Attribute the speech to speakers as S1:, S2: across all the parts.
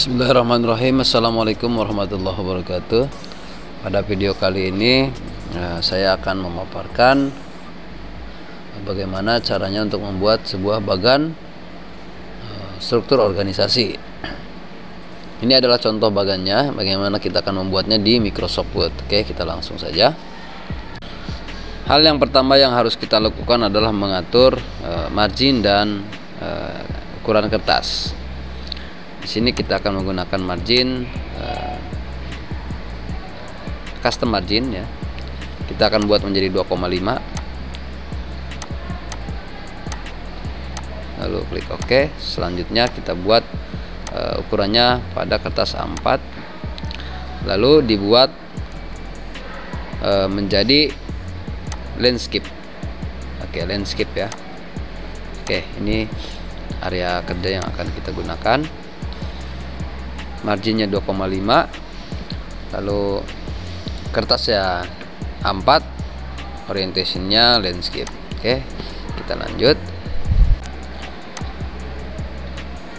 S1: Bismillahirrahmanirrahim. Assalamualaikum warahmatullahi wabarakatuh. Pada video kali ini saya akan memaparkan bagaimana caranya untuk membuat sebuah bagan struktur organisasi. Ini adalah contoh bagannya, bagaimana kita akan membuatnya di Microsoft Word. Oke, kita langsung saja. Hal yang pertama yang harus kita lakukan adalah mengatur margin dan ukuran kertas. Di sini kita akan menggunakan margin custom margin ya. Kita akan buat menjadi 2,5. Lalu klik OK. Selanjutnya kita buat ukurannya pada kertas A4. Lalu dibuat menjadi landscape. Oke, landscape ya. Oke, ini area kerja yang akan kita gunakan. Marginnya 2,5, lalu kertasnya A4, orientationnya landscape. Oke, kita lanjut.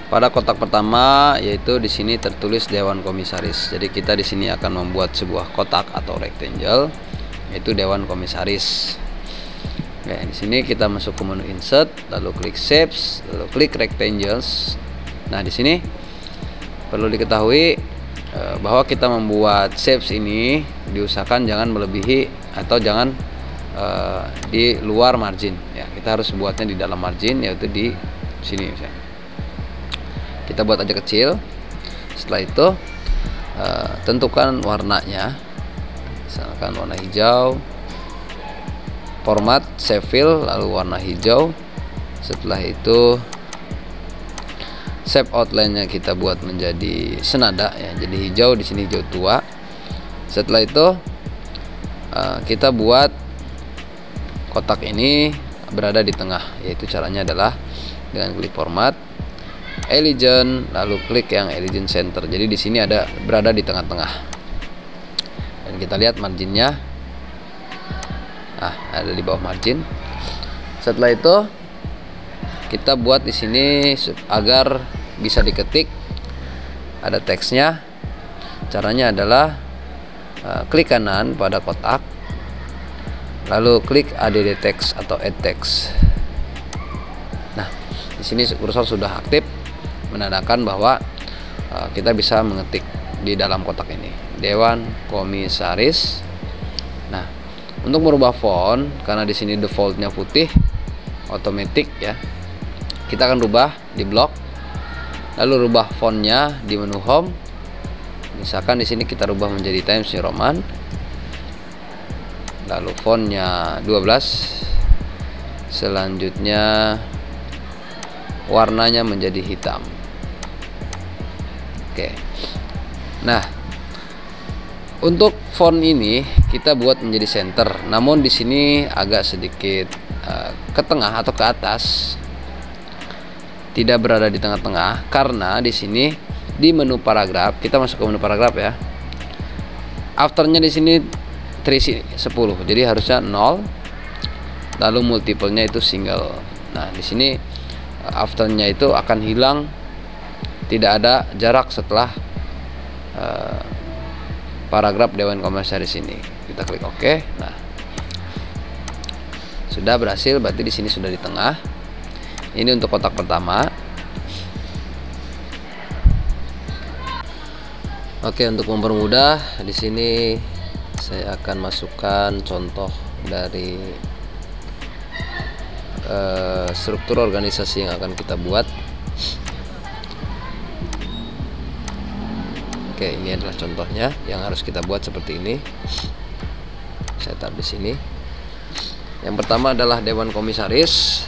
S1: Pada kotak pertama yaitu di sini tertulis Dewan Komisaris. Jadi kita di sini akan membuat sebuah kotak atau rectangle yaitu Dewan Komisaris. Oke, di sini kita masuk ke menu insert, lalu klik shapes, lalu klik rectangles. Nah, di sini perlu diketahui bahwa kita membuat shapes ini diusahakan jangan melebihi atau jangan di luar margin ya. Kita harus buatnya di dalam margin, yaitu di sini misalnya. Kita buat aja kecil. Setelah itu tentukan warnanya, misalkan warna hijau, format save fill, lalu warna hijau. Setelah itu shape outline-nya kita buat menjadi senada ya, jadi hijau, di sini hijau tua. Setelah itu kita buat kotak ini berada di tengah, yaitu caranya adalah dengan klik format, Elegant, lalu klik yang Elegant Center. Jadi di sini ada berada di tengah-tengah. Dan kita lihat marginnya, ada di bawah margin. Setelah itu kita buat di sini agar bisa diketik, ada teksnya. Caranya adalah klik kanan pada kotak, lalu klik add text atau add text. Nah, di sini kursor sudah aktif, menandakan bahwa kita bisa mengetik di dalam kotak ini Dewan Komisaris. Nah, untuk merubah font, karena di sini defaultnya putih, otomatis ya, kita akan rubah di blok, lalu rubah fontnya di menu home. Misalkan di sini kita rubah menjadi Times New Roman, lalu fontnya 12. Selanjutnya warnanya menjadi hitam. Oke. Nah, untuk font ini kita buat menjadi center, namun di sini agak sedikit ke tengah atau ke atas, tidak berada di tengah-tengah, karena di sini di menu paragraf, kita masuk ke menu paragraf ya. Afternya di sini terisi 10, jadi harusnya 0, lalu multiple-nya itu single. Nah, di sini afternya itu akan hilang, tidak ada jarak setelah paragraf Dewan Komisaris ini. Kita klik OK. Nah, sudah berhasil, berarti di sini sudah di tengah. Ini untuk kotak pertama. Oke, untuk mempermudah, di sini saya akan masukkan contoh dari struktur organisasi yang akan kita buat. Oke, ini adalah contohnya yang harus kita buat seperti ini. Saya taruh di sini. Yang pertama adalah Dewan Komisaris.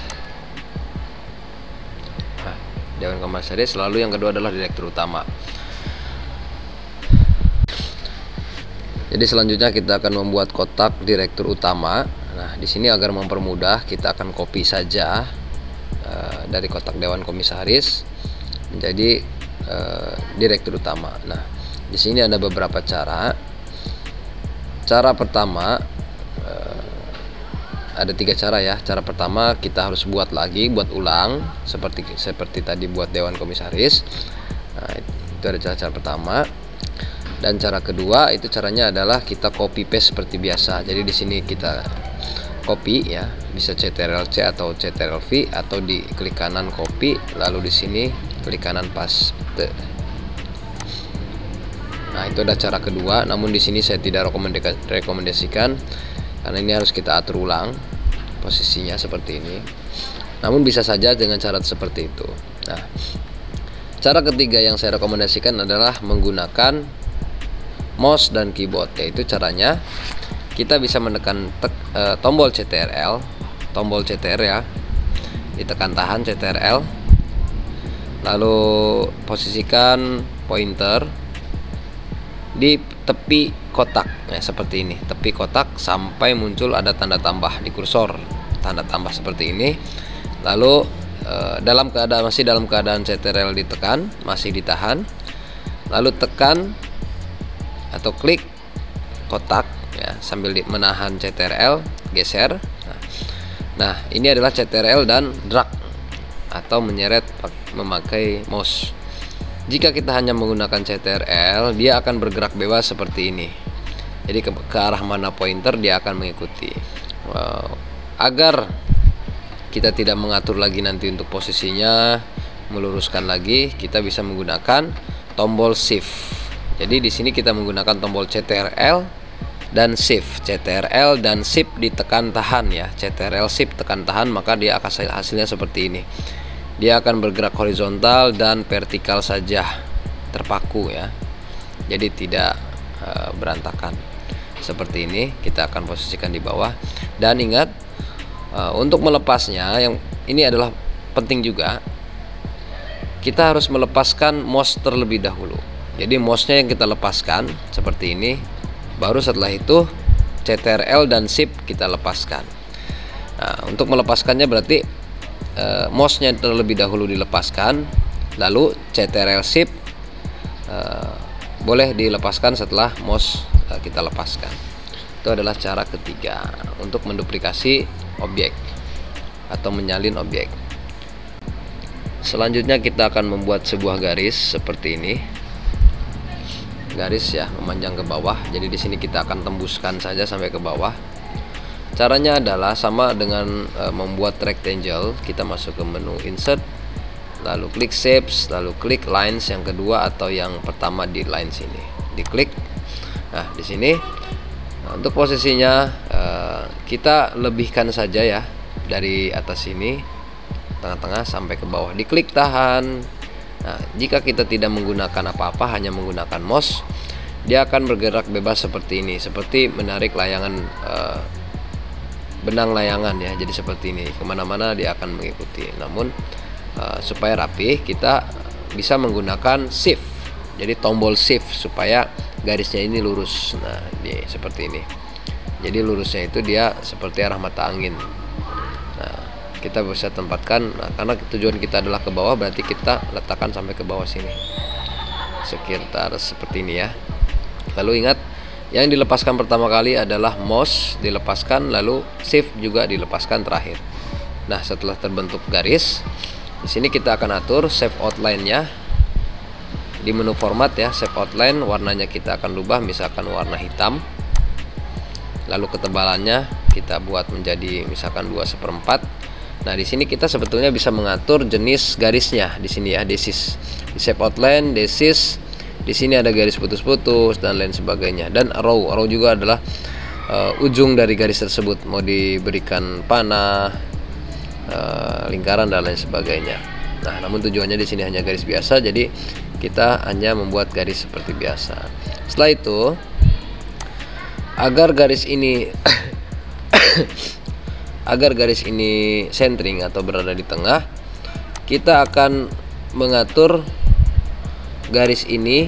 S1: Dewan Komisaris, lalu yang kedua adalah direktur utama. Jadi selanjutnya kita akan membuat kotak direktur utama. Nah, di sini agar mempermudah, kita akan copy saja dari kotak Dewan Komisaris menjadi direktur utama. Nah, di sini ada beberapa cara. Cara pertama, ada 3 cara ya. Cara pertama, kita harus buat ulang seperti tadi buat Dewan Komisaris. Nah, Itu ada cara pertama. Dan cara kedua itu caranya adalah kita copy paste seperti biasa. Jadi di sini kita copy ya, bisa Ctrl+C atau Ctrl+V, atau di klik kanan copy, lalu di sini klik kanan paste. Nah, itu ada cara kedua, namun di sini saya tidak rekomendasikan karena ini harus kita atur ulang posisinya seperti ini. Namun bisa saja dengan cara seperti itu. Nah, cara ketiga yang saya rekomendasikan adalah menggunakan mouse dan keyboard, yaitu caranya kita bisa menekan tombol CTRL, tombol CTR ya, ditekan tahan CTRL, lalu posisikan pointer di tepi kotak ya, seperti ini, tepi kotak sampai muncul ada tanda tambah di kursor, tanda tambah seperti ini. Lalu masih dalam keadaan CTRL ditekan, masih ditahan, lalu tekan atau klik kotak ya, sambil menahan CTRL, geser. Nah, ini adalah CTRL dan drag atau menyeret memakai mouse. Jika kita hanya menggunakan CTRL, dia akan bergerak bebas seperti ini. Jadi ke arah mana pointer dia akan mengikuti. Agar kita tidak mengatur lagi nanti untuk posisinya, meluruskan lagi, kita bisa menggunakan tombol shift. Jadi di sini kita menggunakan tombol CTRL dan shift. CTRL dan shift ditekan tahan ya. CTRL shift tekan tahan, maka dia akan hasilnya seperti ini. Dia akan bergerak horizontal dan vertikal saja, terpaku ya. Jadi tidak berantakan. Seperti ini kita akan posisikan di bawah. Dan ingat, untuk melepasnya, yang ini adalah penting juga, kita harus melepaskan mouse terlebih dahulu. Jadi mouse-nya yang kita lepaskan seperti ini, baru setelah itu CTRL dan shift kita lepaskan. Nah, untuk melepaskannya berarti mouse-nya terlebih dahulu dilepaskan, lalu CTRL shift boleh dilepaskan setelah mouse kita lepaskan. Itu adalah cara ketiga untuk menduplikasi objek atau menyalin objek. Selanjutnya kita akan membuat sebuah garis seperti ini. Garis ya, memanjang ke bawah. Jadi di sini kita akan tembuskan saja sampai ke bawah. Caranya adalah sama dengan membuat rectangle. Kita masuk ke menu insert, lalu klik shapes, lalu klik lines yang kedua atau yang pertama di lines ini, diklik. Nah, di sini untuk posisinya kita lebihkan saja ya, dari atas sini tengah-tengah sampai ke bawah, diklik tahan. Nah, jika kita tidak menggunakan apa-apa, hanya menggunakan mouse, dia akan bergerak bebas seperti ini, seperti menarik layangan, benang layangan ya. Jadi seperti ini, kemana-mana dia akan mengikuti. Namun supaya rapi, kita bisa menggunakan shift. Jadi tombol shift supaya garisnya ini lurus. Nah, seperti ini. Jadi lurusnya itu dia seperti arah mata angin. Nah, kita bisa tempatkan, karena tujuan kita adalah ke bawah, berarti kita letakkan sampai ke bawah sini, sekitar seperti ini ya. Lalu ingat, yang dilepaskan pertama kali adalah mouse dilepaskan, lalu shift juga dilepaskan terakhir. Nah, setelah terbentuk garis, di sini kita akan atur shape outline-nya di menu format ya. Shape outline warnanya kita akan rubah, misalkan warna hitam. Lalu ketebalannya kita buat menjadi misalkan 2/4. Nah, di sini kita sebetulnya bisa mengatur jenis garisnya di sini ya, desis. Di shape outline, desis, di sini ada garis putus-putus dan lain sebagainya. Dan row juga adalah ujung dari garis tersebut, mau diberikan panah, lingkaran dan lain sebagainya. Nah, namun tujuannya di sini hanya garis biasa, jadi kita hanya membuat garis seperti biasa. Setelah itu, agar garis ini centering atau berada di tengah, kita akan mengatur garis ini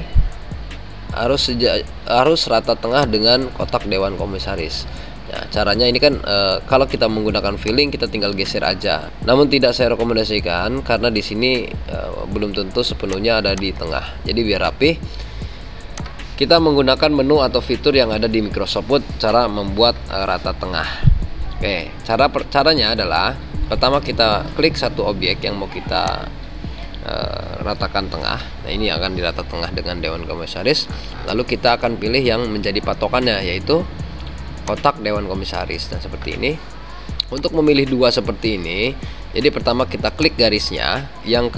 S1: harus rata tengah dengan kotak dewan komisaris. Ya, caranya ini kan kalau kita menggunakan filling, kita tinggal geser aja. Namun tidak saya rekomendasikan karena di sini belum tentu sepenuhnya ada di tengah. Jadi biar rapi, kita menggunakan menu atau fitur yang ada di Microsoft Word, cara membuat rata tengah. Oke, caranya adalah pertama kita klik satu objek yang mau kita ratakan tengah. Nah, ini akan dirata tengah dengan Dewan Komisaris. Lalu kita akan pilih yang menjadi patokannya, yaitu kotak Dewan Komisaris. Nah, seperti ini. Untuk memilih dua seperti ini, jadi pertama kita klik garisnya, yang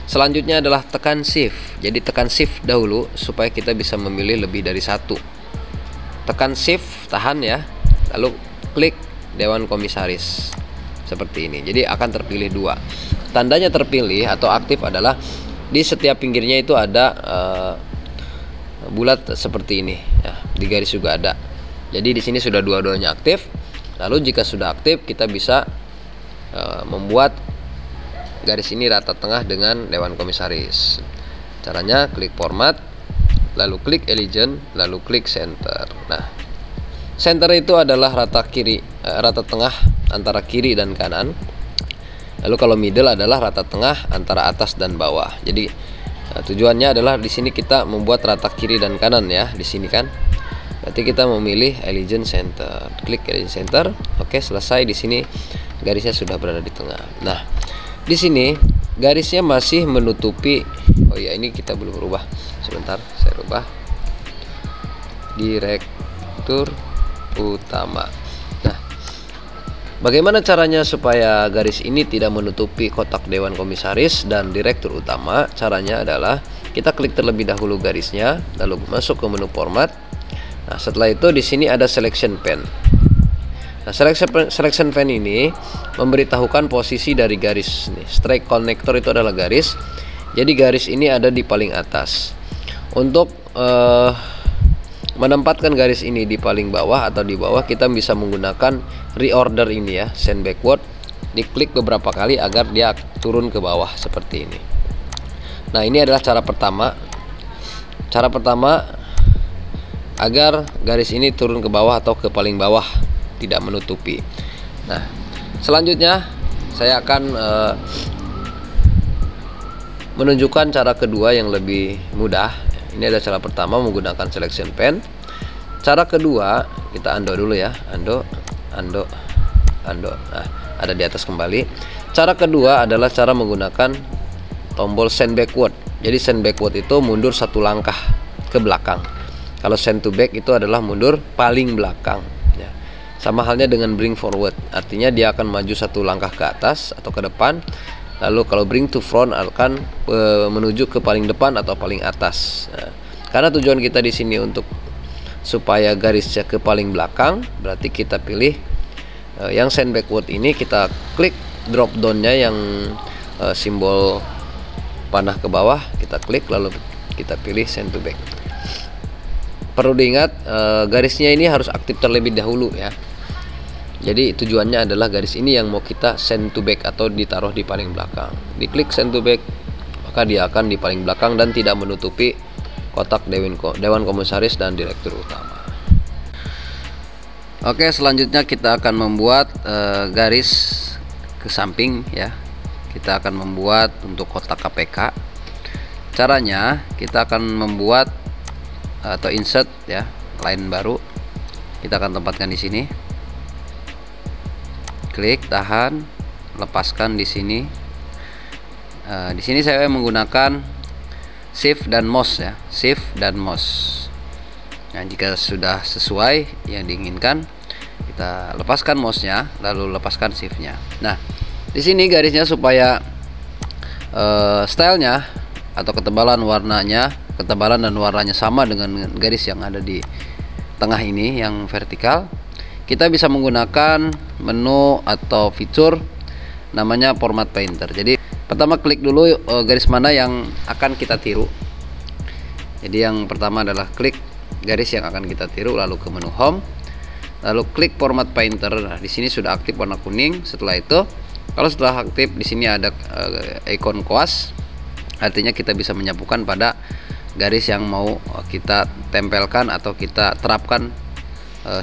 S1: selanjutnya adalah tekan shift. Jadi tekan shift dahulu supaya kita bisa memilih lebih dari satu. Tekan shift, tahan ya, lalu klik Dewan Komisaris seperti ini. Jadi akan terpilih dua. Tandanya terpilih atau aktif adalah di setiap pinggirnya itu ada bulat seperti ini ya, di garis juga ada. Jadi di sini sudah dua-duanya aktif. Lalu jika sudah aktif, kita bisa membuat garis ini rata tengah dengan Dewan Komisaris. Caranya klik format, lalu klik Elegant, lalu klik center. Nah, center itu adalah rata tengah antara kiri dan kanan. Lalu kalau middle adalah rata tengah antara atas dan bawah. Jadi tujuannya adalah di sini kita membuat rata kiri dan kanan ya, di sini kan. Berarti kita memilih Elegant Center. Klik Elegant Center. Oke, selesai. Di sini garisnya sudah berada di tengah. Nah, di sini garisnya masih menutupi. Oh ya, ini kita belum rubah. Sebentar, saya rubah. Direktur utama. Nah, bagaimana caranya supaya garis ini tidak menutupi kotak Dewan Komisaris dan Direktur Utama? Caranya adalah kita klik terlebih dahulu garisnya, lalu masuk ke menu format. Nah, setelah itu di sini ada selection pen. Nah, selection pen ini memberitahukan posisi dari garis. Nih, strike connector itu adalah garis. Jadi garis ini ada di paling atas. Untuk menempatkan garis ini di paling bawah atau di bawah, kita bisa menggunakan reorder ini ya, send backward. Diklik beberapa kali agar dia turun ke bawah seperti ini. Nah, ini adalah cara pertama. Cara pertama agar garis ini turun ke bawah atau ke paling bawah, tidak menutupi. Nah, selanjutnya saya akan menunjukkan cara kedua yang lebih mudah. Ini adalah cara pertama menggunakan selection pen. Cara kedua, kita undo dulu ya, undo. Nah, ada di atas kembali. Cara kedua adalah cara menggunakan tombol send backward. Jadi send backward itu mundur satu langkah ke belakang. Kalau send to back itu adalah mundur paling belakang ya. Sama halnya dengan bring forward, artinya dia akan maju satu langkah ke atas atau ke depan. Lalu kalau bring to front akan menuju ke paling depan atau paling atas. Nah, karena tujuan kita di sini untuk supaya garisnya ke paling belakang, berarti kita pilih yang send backward ini, kita klik drop downnya yang simbol panah ke bawah, kita klik lalu kita pilih send to back. Perlu diingat garisnya ini harus aktif terlebih dahulu ya. Jadi tujuannya adalah garis ini yang mau kita send to back atau ditaruh di paling belakang. Diklik send to back, maka dia akan di paling belakang dan tidak menutupi kotak Dewan Komisaris dan Direktur Utama. Oke, selanjutnya kita akan membuat garis ke samping ya. Kita akan membuat untuk kotak KPK. Caranya kita akan membuat atau insert ya, line baru. Kita akan tempatkan di sini. Klik, tahan, lepaskan di sini. Di sini saya menggunakan shift dan mouse ya, shift dan mouse. Nah, jika sudah sesuai yang diinginkan, kita lepaskan mouse-nya, lalu lepaskan shift-nya. Nah, di sini garisnya supaya stylenya atau ketebalan dan warnanya sama dengan garis yang ada di tengah ini yang vertikal, kita bisa menggunakan menu atau fitur namanya format painter. Jadi pertama klik dulu garis mana yang akan kita tiru. Jadi yang pertama adalah klik garis yang akan kita tiru, lalu ke menu home, lalu klik format painter. Nah, di sini sudah aktif warna kuning. Setelah itu, kalau setelah aktif di sini ada ikon koas, artinya kita bisa menyapukan pada garis yang mau kita tempelkan atau kita terapkan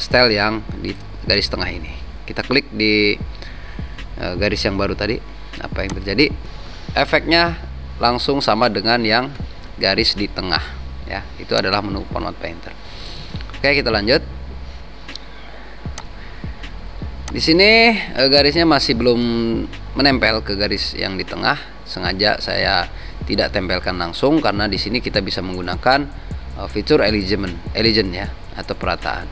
S1: style yang di garis tengah ini. Kita klik di garis yang baru tadi. Apa yang terjadi? Efeknya langsung sama dengan yang garis di tengah ya. Itu adalah menu format painter. Oke, kita lanjut. Di sini garisnya masih belum menempel ke garis yang di tengah. Sengaja saya tidak tempelkan langsung, karena di sini kita bisa menggunakan fitur alignment ya, atau perataan.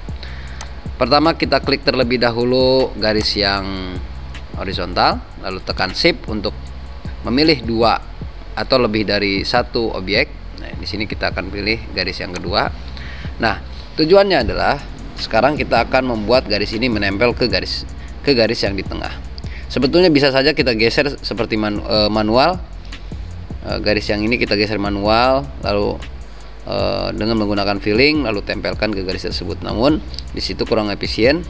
S1: Pertama kita klik terlebih dahulu garis yang horizontal, lalu tekan Shift untuk memilih dua atau lebih dari satu objek. Nah, di sini kita akan pilih garis yang kedua. Nah, tujuannya adalah sekarang kita akan membuat garis ini menempel ke garis yang di tengah. Sebetulnya bisa saja kita geser seperti manual. Garis yang ini kita geser manual, lalu dengan menggunakan filling lalu tempelkan ke garis tersebut. Namun di situ kurang efisien.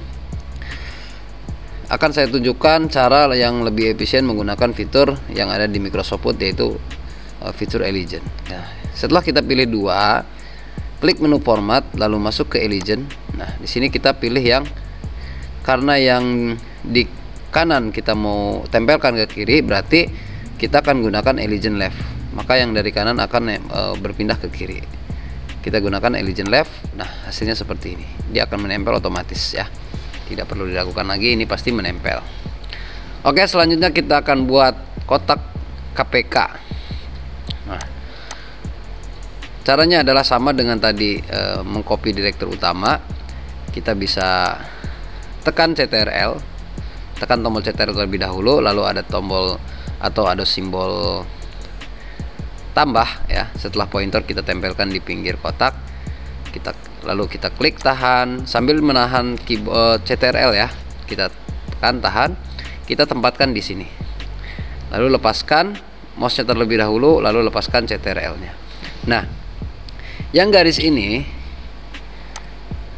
S1: Akan saya tunjukkan cara yang lebih efisien menggunakan fitur yang ada di Microsoft Word, yaitu fitur Alignment. Nah, setelah kita pilih dua, klik menu format lalu masuk ke Alignment. Nah, di sini kita pilih yang, karena yang di kanan kita mau tempelkan ke kiri, berarti kita akan gunakan Alignment left. Maka yang dari kanan akan berpindah ke kiri. Kita gunakan Alignment left. Nah, hasilnya seperti ini. Dia akan menempel otomatis ya. Tidak perlu dilakukan lagi, ini pasti menempel. Oke, selanjutnya kita akan buat kotak KPK. Nah, caranya adalah sama dengan tadi, mengcopy direktur utama. Kita bisa tekan CTRL, tekan tombol CTRL terlebih dahulu, lalu ada tombol atau ada simbol tambah ya. Setelah pointer kita tempelkan di pinggir kotak, lalu kita klik tahan sambil menahan keyboard CTRL ya. Kita tekan tahan, kita tempatkan di sini. Lalu lepaskan mouse-nya terlebih dahulu, lalu lepaskan CTRL-nya. Nah, yang garis ini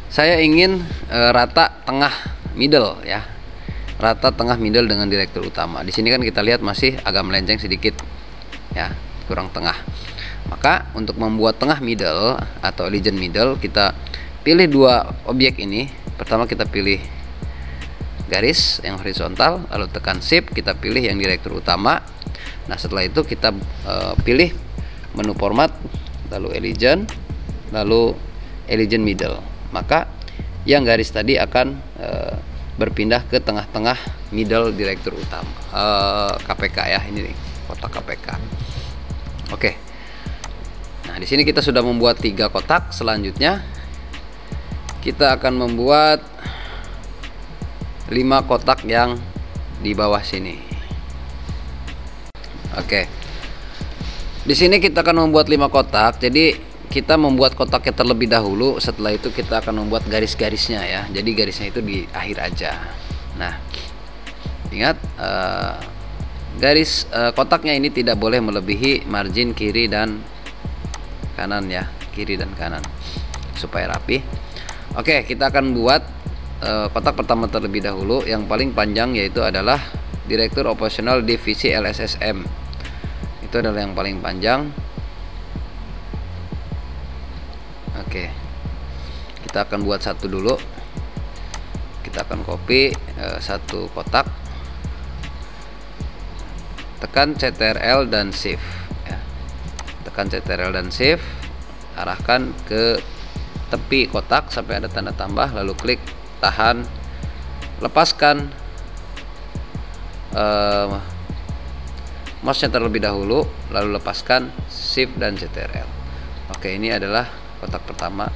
S1: saya ingin rata tengah middle ya. Rata tengah middle dengan direktur utama. Di sini kan kita lihat masih agak melenceng sedikit ya, kurang tengah. Maka untuk membuat tengah middle atau Alignment middle, kita pilih dua objek ini. Pertama kita pilih garis yang horizontal, lalu tekan Shift, kita pilih yang direktur utama. Nah, setelah itu kita pilih menu format, lalu Alignment, lalu Alignment middle. Maka yang garis tadi akan berpindah ke tengah-tengah middle direktur utama KPK ya. Ini nih, kotak KPK. Oke. Nah, di sini kita sudah membuat 3 kotak. Selanjutnya kita akan membuat 5 kotak yang di bawah sini. Oke. Di sini kita akan membuat 5 kotak. Jadi kita membuat kotaknya terlebih dahulu, setelah itu kita akan membuat garis-garisnya ya. Jadi garisnya itu di akhir aja. Nah, ingat garis kotaknya ini tidak boleh melebihi margin kiri dan kanan ya, kiri dan kanan, supaya rapi. Oke, kita akan buat kotak pertama terlebih dahulu. Yang paling panjang yaitu adalah direktur operasional divisi LSSM. Itu adalah yang paling panjang. Oke, kita akan buat satu dulu. Kita akan copy satu kotak, tekan CTRL dan Shift ya. Tekan CTRL dan Shift, arahkan ke tepi kotak sampai ada tanda tambah, lalu klik tahan, lepaskan mouse-nya terlebih dahulu, lalu lepaskan Shift dan CTRL. Oke, ini adalah kotak pertama.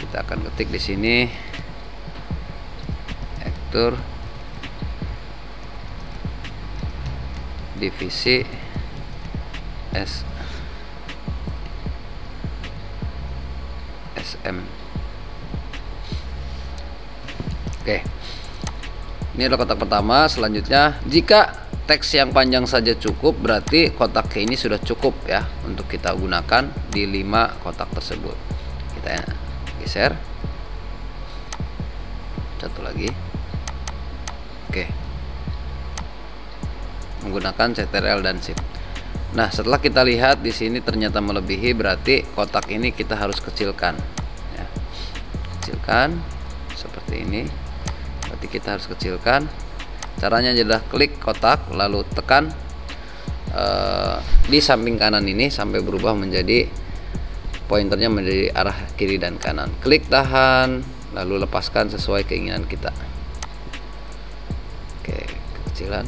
S1: Kita akan ketik di sini direktur divisi SM. Oke, ini adalah kotak pertama. Selanjutnya, jika teks yang panjang saja cukup, berarti kotak ini sudah cukup ya untuk kita gunakan di 5 kotak tersebut. Kita geser satu lagi. Oke, menggunakan CTRL dan Shift. Nah, setelah kita lihat di sini ternyata melebihi, berarti kotak ini kita harus kecilkan ya. Kecilkan seperti ini. Berarti kita harus kecilkan. Caranya adalah klik kotak, lalu tekan di samping kanan ini sampai berubah menjadi pointernya menjadi arah kiri dan kanan. Klik tahan, lalu lepaskan sesuai keinginan kita. Oke, kekecilan.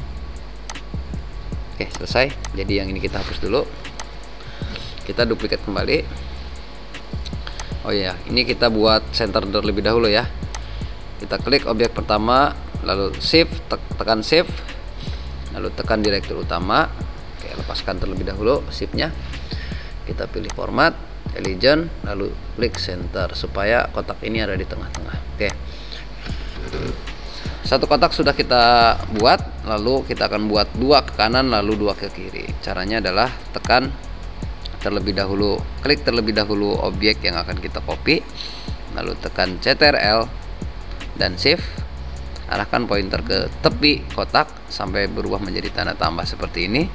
S1: Oke, Oke, selesai. Jadi yang ini kita hapus dulu. Kita duplikat kembali. Oh iya, ini kita buat center terlebih dahulu ya. Kita klik objek pertama, lalu shift, tekan shift, lalu tekan direktur utama. Oke, lepaskan terlebih dahulu shiftnya. Kita pilih format, legend, lalu klik center supaya kotak ini ada di tengah-tengah. Oke, satu kotak sudah kita buat, lalu kita akan buat dua ke kanan lalu dua ke kiri. Caranya adalah tekan terlebih dahulu, klik terlebih dahulu objek yang akan kita copy, lalu tekan Ctrl dan shift, arahkan pointer ke tepi kotak sampai berubah menjadi tanda tambah seperti ini.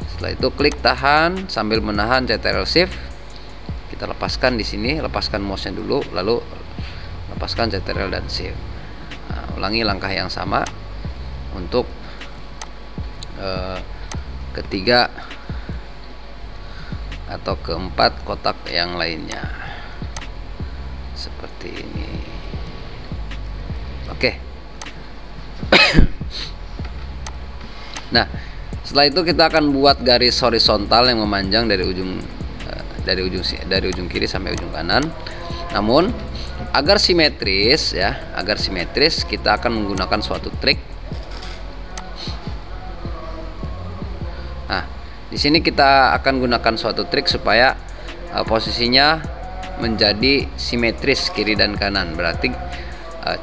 S1: Setelah itu klik tahan sambil menahan Ctrl shift, kita lepaskan di sini, lepaskan mouse-nya dulu, lalu lepaskan Ctrl dan shift. Nah, ulangi langkah yang sama untuk ketiga atau keempat kotak yang lainnya seperti ini. Oke. Nah, setelah itu kita akan buat garis horizontal yang memanjang dari ujung kiri sampai ujung kanan. Namun agar simetris ya, agar simetris kita akan menggunakan suatu trik. Nah, di sini kita akan gunakan suatu trik supaya posisinya menjadi simetris kiri dan kanan. Berarti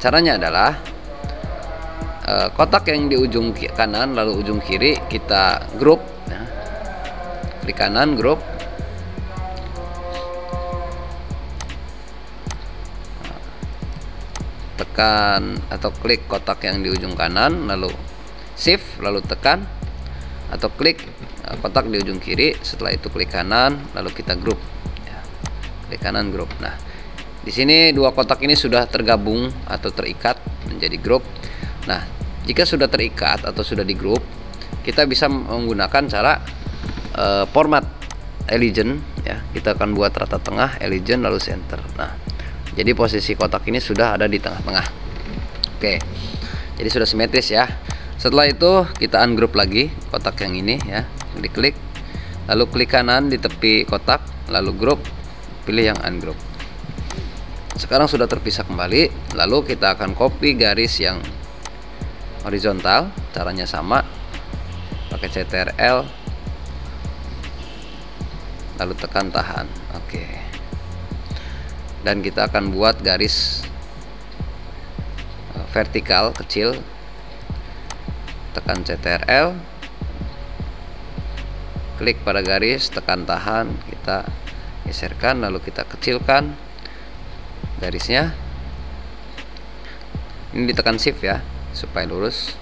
S1: caranya adalah kotak yang di ujung kanan lalu ujung kiri kita grup ya. Klik kanan grup, tekan atau klik kotak yang di ujung kanan lalu shift lalu tekan, atau klik kotak di ujung kiri, setelah itu klik kanan lalu kita grup ya. Klik kanan grup. Nah, di sini dua kotak ini sudah tergabung atau terikat menjadi grup. Nah, jika sudah terikat atau sudah di grup, kita bisa menggunakan cara format legend ya. Kita akan buat rata tengah, legend lalu center. Nah, jadi posisi kotak ini sudah ada di tengah-tengah. Oke, jadi sudah simetris ya. Setelah itu kita ungroup lagi kotak yang ini ya, diklik, lalu klik kanan di tepi kotak, lalu group, pilih yang ungroup. Sekarang sudah terpisah kembali, lalu kita akan copy garis yang horizontal. Caranya sama, pakai Ctrl, lalu tekan tahan. Oke. Dan kita akan buat garis vertikal kecil. Tekan Ctrl, klik pada garis, tekan tahan, kita geserkan lalu kita kecilkan garisnya. Ini ditekan shift ya supaya lurus.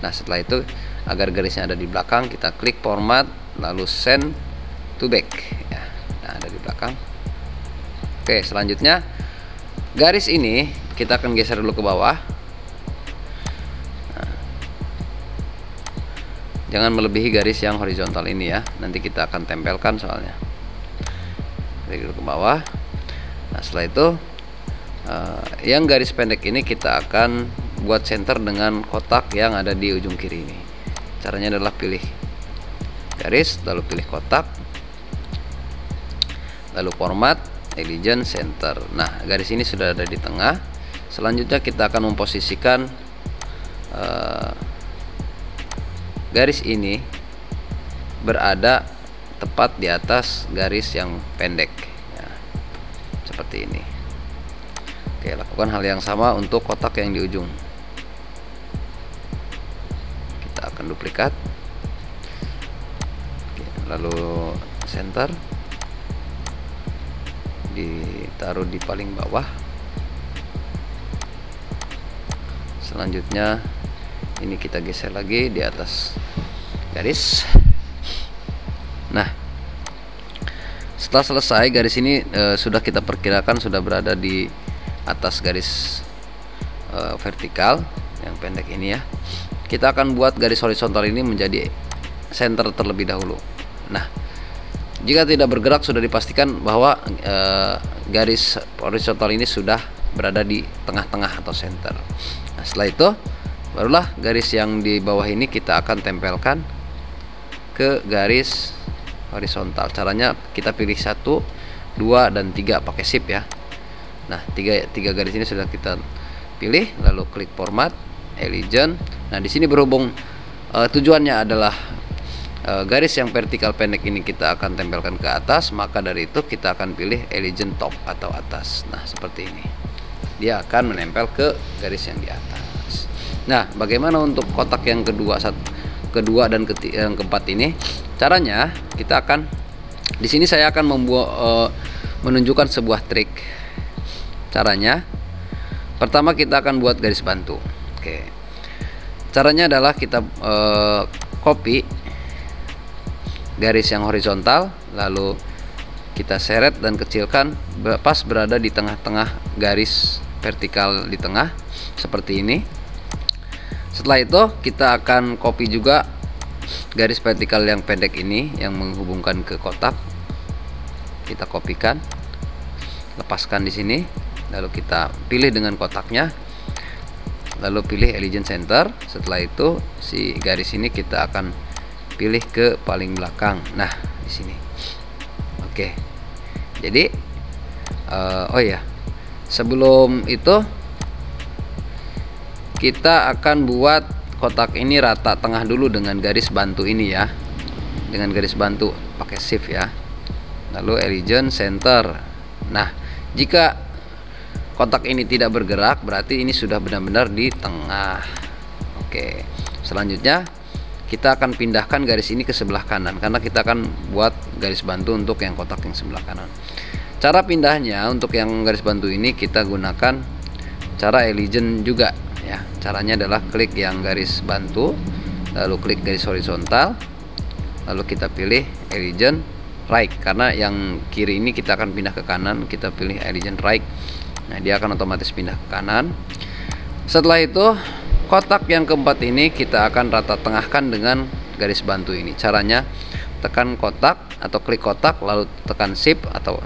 S1: Nah, setelah itu agar garisnya ada di belakang, kita klik format lalu send to back ya. Nah, ada di belakang. Oke, selanjutnya garis ini kita akan geser dulu ke bawah. Jangan melebihi garis yang horizontal ini ya, nanti kita akan tempelkan soalnya. Klik dulu ke bawah. Nah, setelah itu yang garis pendek ini kita akan buat center dengan kotak yang ada di ujung kiri ini. Caranya adalah pilih garis, lalu pilih kotak, lalu format, legend, center. Nah, garis ini sudah ada di tengah. Selanjutnya kita akan memposisikan garis ini berada tepat di atas garis yang pendek ya, seperti ini. Oke, lakukan hal yang sama untuk kotak yang di ujung. Kita akan duplikat. Oke, lalu center, ditaruh di paling bawah. Selanjutnya ini kita geser lagi di atas garis. Nah, setelah selesai garis ini sudah kita perkirakan sudah berada di atas garis vertikal yang pendek ini ya. Kita akan buat garis horizontal ini menjadi center terlebih dahulu. Nah, jika tidak bergerak sudah dipastikan bahwa garis horizontal ini sudah berada di tengah-tengah atau center. Nah, setelah itu barulah garis yang di bawah ini kita akan tempelkan ke garis horizontal. Caranya kita pilih 1, 2, dan 3 pakai shift ya. Nah, tiga garis ini sudah kita pilih, lalu klik format, Elegant. Nah, di sini berhubung tujuannya adalah garis yang vertikal pendek ini kita akan tempelkan ke atas, maka dari itu kita akan pilih Elegant top atau atas. Nah, seperti ini. Dia akan menempel ke garis yang di atas. Nah, bagaimana untuk kotak yang kedua dan yang keempat ini? Caranya kita akan di sini saya akan menunjukkan sebuah trik. Caranya pertama kita akan buat garis bantu. Oke. Caranya adalah kita copy garis yang horizontal, lalu kita seret dan kecilkan pas berada di tengah-tengah garis vertikal di tengah seperti ini. Setelah itu kita akan copy juga garis vertikal yang pendek ini yang menghubungkan ke kotak. Kita kopikan, lepaskan di sini, lalu kita pilih dengan kotaknya, lalu pilih Elegant Center. Setelah itu si garis ini kita akan pilih ke paling belakang. Nah, di sini. Oke. Jadi oh ya, sebelum itu kita akan buat kotak ini rata tengah dulu dengan garis bantu ini ya. Dengan garis bantu pakai shift ya. Lalu Elegant Center. Nah, jika kotak ini tidak bergerak, berarti ini sudah benar-benar di tengah. Oke. Selanjutnya kita akan pindahkan garis ini ke sebelah kanan, karena kita akan buat garis bantu untuk yang kotak yang sebelah kanan. Cara pindahnya untuk yang garis bantu ini kita gunakan cara Elegant juga ya. Caranya adalah klik yang garis bantu, lalu klik garis horizontal, lalu kita pilih Elegant right, karena yang kiri ini kita akan pindah ke kanan, kita pilih Elegant right. Nah, dia akan otomatis pindah ke kanan. Setelah itu kotak yang keempat ini kita akan rata tengahkan dengan garis bantu ini. Caranya tekan kotak atau klik kotak, lalu tekan shift atau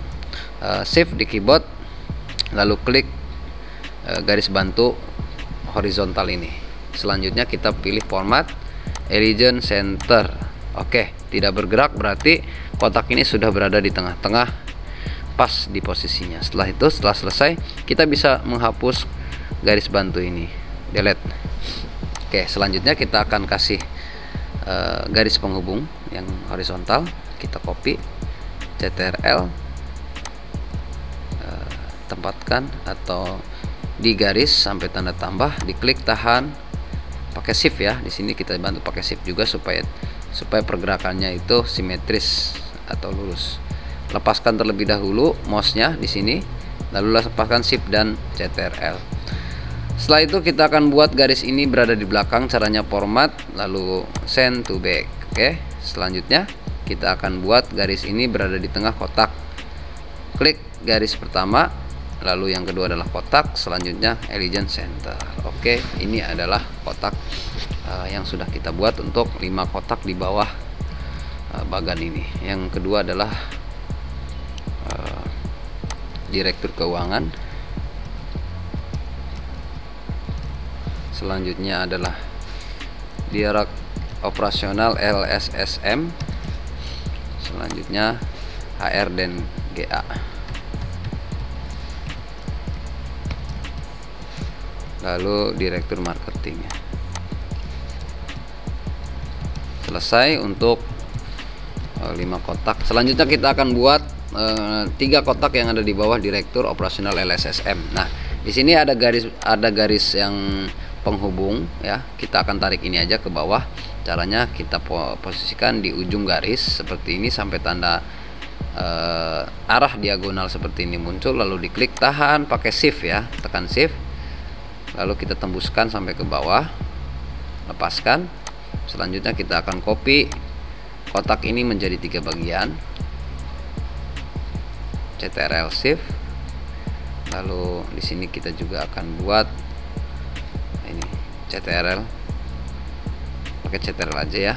S1: shift di keyboard, lalu klik garis bantu horizontal ini. Selanjutnya kita pilih format, Elegant Center. Oke, tidak bergerak berarti kotak ini sudah berada di tengah-tengah pas di posisinya. Setelah itu, setelah selesai, kita bisa menghapus garis bantu ini, delete. Oke, selanjutnya kita akan kasih garis penghubung yang horizontal. Kita copy, CTRL, tempatkan atau di garis sampai tanda tambah, diklik tahan, pakai shift ya. Di sini kita bantu pakai shift juga supaya pergerakannya itu simetris atau lurus. Lepaskan terlebih dahulu mouse-nya di sini, lalu lepaskan shift dan CTRL. Setelah itu kita akan buat garis ini berada di belakang. Caranya format, lalu send to back. Oke, selanjutnya kita akan buat garis ini berada di tengah kotak. Klik garis pertama, lalu yang kedua adalah kotak, selanjutnya Elegant Center. Oke, ini adalah kotak yang sudah kita buat untuk 5 kotak di bawah bagan ini. Yang kedua adalah direktur keuangan. Selanjutnya adalah direktur operasional LSSM. Selanjutnya HR dan GA. Lalu direktur marketing. Selesai untuk 5 kotak. Selanjutnya kita akan buat 3 kotak yang ada di bawah direktur operasional LSSM. Nah, di sini ada garis yang penghubung ya. Kita akan tarik ini aja ke bawah. Caranya kita posisikan di ujung garis seperti ini sampai tanda arah diagonal seperti ini muncul, lalu diklik tahan pakai shift ya, tekan shift, lalu kita tembuskan sampai ke bawah, lepaskan. Selanjutnya kita akan copy kotak ini menjadi 3 bagian, CTRL shift, lalu di sini kita juga akan buat ini CTRL, pakai CTRL aja ya.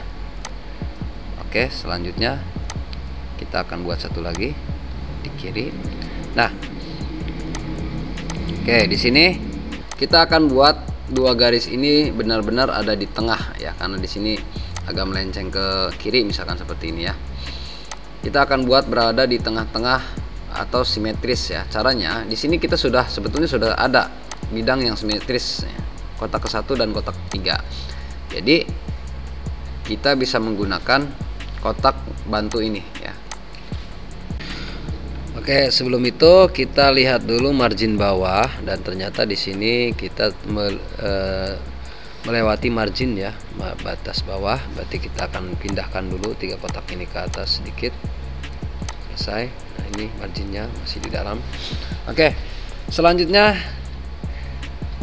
S1: Oke, selanjutnya kita akan buat satu lagi di kiri. Nah, oke, di sini kita akan buat 2 garis ini benar-benar ada di tengah ya, karena di sini agak melenceng ke kiri, misalkan seperti ini ya. Kita akan buat berada di tengah-tengah atau simetris ya. Caranya di sini kita sebetulnya sudah ada bidang yang simetris ya, kotak ke-1 dan kotak ke-3. Jadi kita bisa menggunakan kotak bantu ini ya. Oke, sebelum itu kita lihat dulu margin bawah, dan ternyata di sini kita melewati margin ya, batas bawah. Berarti kita akan pindahkan dulu 3 kotak ini ke atas sedikit. Selesai. Nah, ini marginnya masih di dalam. Oke, selanjutnya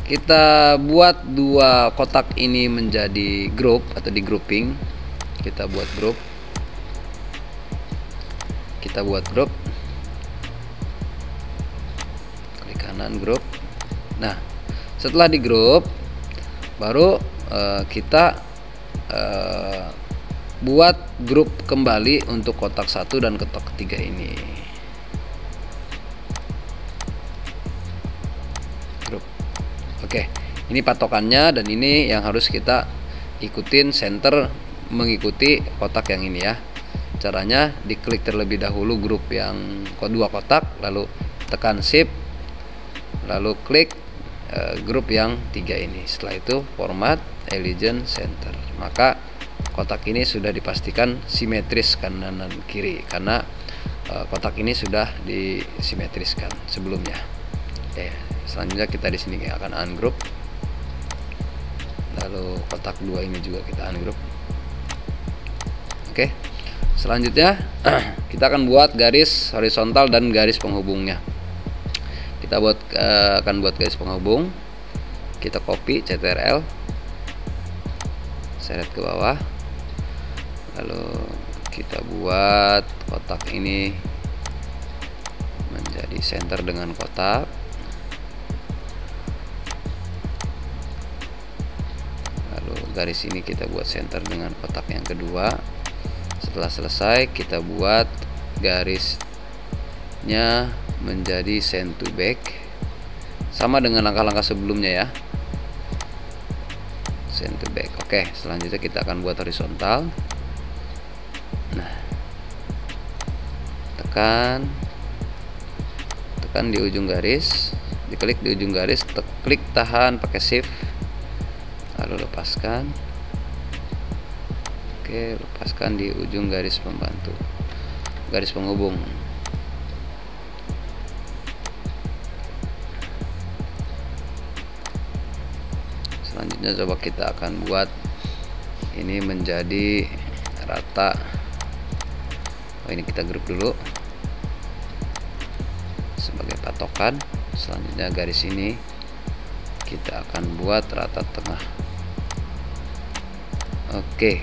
S1: kita buat 2 kotak ini menjadi grup atau di grouping. Kita buat grup. Klik kanan, grup. Nah, setelah di grup, baru kita buat grup kembali untuk kotak 1 dan kotak ke-3 ini. Grup. Oke, ini patokannya, dan ini yang harus kita ikutin, center mengikuti kotak yang ini ya. Caranya diklik terlebih dahulu grup yang 2 kotak, lalu tekan shift, lalu klik grup yang 3 ini. Setelah itu format, align, center. Maka kotak ini sudah dipastikan simetris kanan dan kiri, karena kotak ini sudah disimetriskan sebelumnya. Oke, selanjutnya kita di sini akan ungroup. Lalu kotak 2 ini juga kita ungroup. Oke. Selanjutnya kita akan buat garis horizontal dan garis penghubungnya. Kita akan buat garis penghubung. Kita copy CTRL, seret ke bawah, lalu kita buat kotak ini menjadi center dengan kotak. Lalu garis ini kita buat center dengan kotak yang kedua. Setelah selesai, kita buat garisnya menjadi send to back, sama dengan langkah-langkah sebelumnya ya. Send to back. Oke, selanjutnya kita akan buat horizontal. Nah, tekan di ujung garis, diklik di ujung garis, klik tahan pakai shift, lalu lepaskan. Oke, lepaskan di ujung garis pembantu, garis penghubung. Selanjutnya coba kita akan buat ini menjadi rata. Ini kita grup dulu sebagai patokan. Selanjutnya garis ini kita akan buat rata tengah. Oke,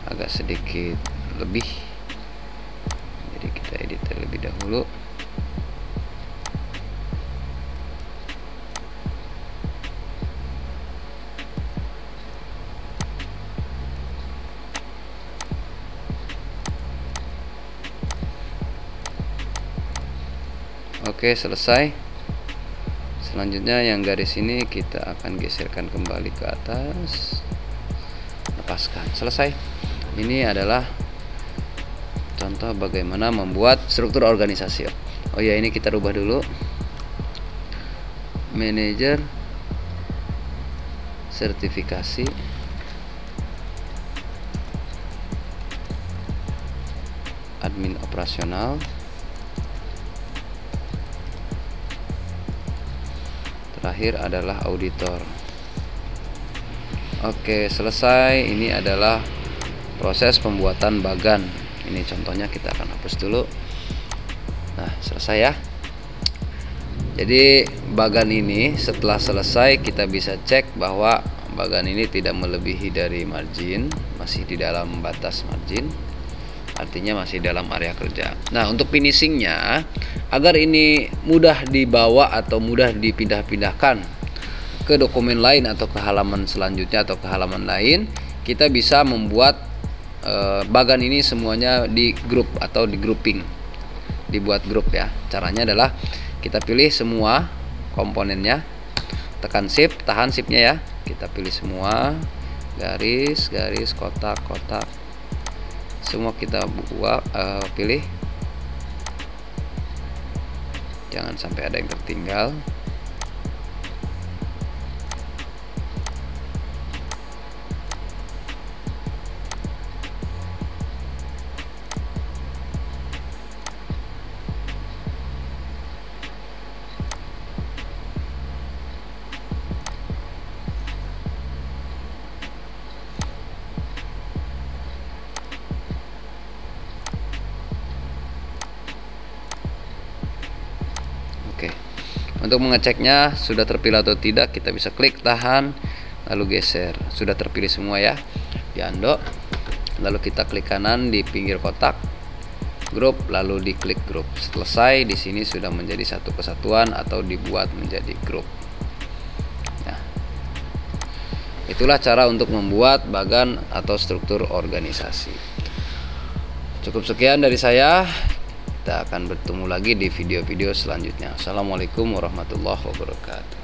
S1: agak sedikit lebih, jadi kita edit terlebih dahulu. Oke, selesai. Selanjutnya yang garis ini kita akan geserkan kembali ke atas, lepaskan. Selesai. Ini adalah contoh bagaimana membuat struktur organisasi. Oh ya, ini kita rubah dulu. Manajer sertifikasi, admin operasional, terakhir adalah auditor. Oke, selesai. Ini adalah proses pembuatan bagan. Ini contohnya, kita akan hapus dulu. Nah, selesai ya. Jadi bagan ini setelah selesai, kita bisa cek bahwa bagan ini tidak melebihi dari margin, masih di dalam batas margin, artinya masih dalam area kerja. Nah, untuk finishingnya, agar ini mudah dibawa atau mudah dipindah-pindahkan ke dokumen lain atau ke halaman selanjutnya atau ke halaman lain, kita bisa membuat bagan ini semuanya di grup atau di grouping, dibuat grup ya. Caranya adalah kita pilih semua komponennya, tekan shift, tahan shiftnya ya, kita pilih semua, garis, kotak, semua kita buat, pilih, jangan sampai ada yang tertinggal. Oke, untuk mengeceknya sudah terpilih atau tidak, kita bisa klik tahan, lalu geser. Sudah terpilih semua ya, di undo. Lalu kita klik kanan di pinggir kotak, grup, lalu diklik grup. Selesai, di sini sudah menjadi satu kesatuan atau dibuat menjadi grup. Nah, itulah cara untuk membuat bagan atau struktur organisasi. Cukup sekian dari saya. Kita akan bertemu lagi di video-video selanjutnya. Assalamualaikum warahmatullahi wabarakatuh.